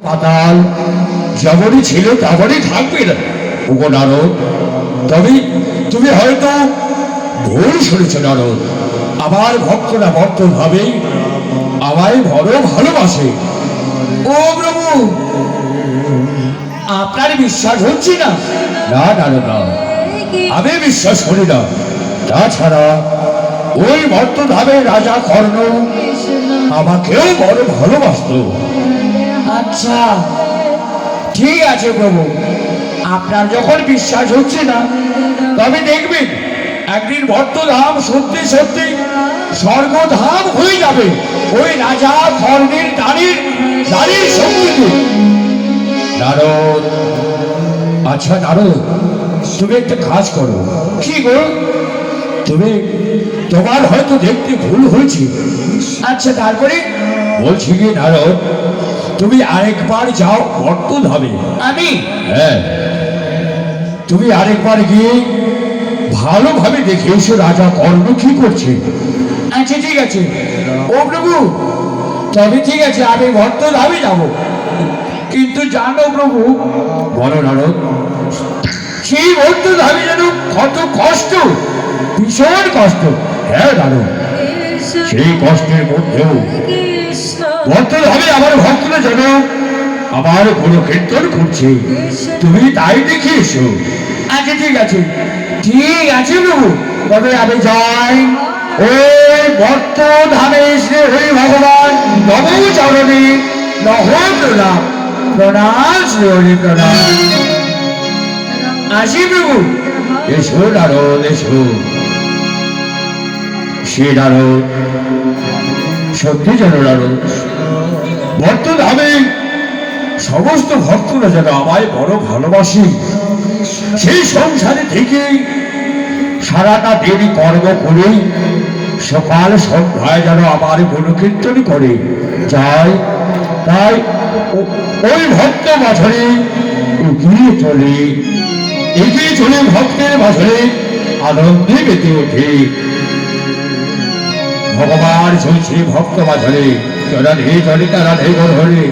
পাতাল যেমনই ছিল তেমনই থাকবে না ওগো নারদ। তবে তুমি হয়তো ভুল শুনেছ নারদ। আমার ভক্তরা বর্তভাবে আমায় বড় ভালোবাসে। ও প্রভু, আপনার বিশ্বাস হচ্ছে না? না নারদ না, আমি বিশ্বাস করি না। তাছাড়া ওই বর্তধামের রাজা কর্ণ আমাকেও বড় ভালোবাসত। আচ্ছা ঠিক আছে প্রভু, আপনার যখন বিশ্বাস হচ্ছে না তবে দেখবেন একদিন বর্তধাম সত্যি সত্যি স্বর্গধাম হয়ে যাবে ওই রাজা কর্ণের দাঁড়ির সঙ্গীতে। নারদ, আচ্ছা নারদ, তুমি একটা কাজ করো। কি গো? তোমার হয়তো দেখতে ভুল হয়েছে। আচ্ছা তারপরে? বলছি কি নারদ, তুমি আরেকবার যাও বর্তধামে। আমি? হ্যাঁ, তুমি আরেকবার গিয়ে ভালোভাবে দেখে এসো রাজা কর্ণ কি করছে। আচ্ছা ঠিক আছে। ও প্রভু, তবে ঠিক আছে, আমি বর্তধামে যাব। কিন্তু জানো প্রভু, বলো নারদ। সেই বর্তধামে যেন কত কষ্ট, ভীষণ কষ্ট। হ্যাঁ নারদ, সেই কষ্টের মধ্যেও বর্তধামে আমার ভক্তরা যেন আমার কোনো কীর্তন করছে, তুমি তাই দেখে এসো। আচ্ছা ঠিক আছে, ঠিক আছে প্রভু, তবে আমি যাই। ওই বর্তধামে শ্রী হরি ভগবান নব চরণে নহ প্রণাম। প্রণাম শ্রী হরি, প্রণাম। আসি প্রভু। এসো নারদ, এসো। সে নারদ, সত্যি যেন নারদ বর্তধামে সমস্ত ভক্তরা যেন আমায় বড় ভালোবাসি। সেই সংসারে থেকে সারাটা দিন কর্ম করে সকাল সন্ধ্যায় যেন আমার গুণকীর্তন করে যায়। তাই ওই ভক্ত বাছরে এগিয়ে চলে ভক্তের বাছরে আনন্দে মেতে ওঠে। ভগবান চলছে ভক্ত বাছরে, চলা ঢে চলে তারা ঢে ধরে।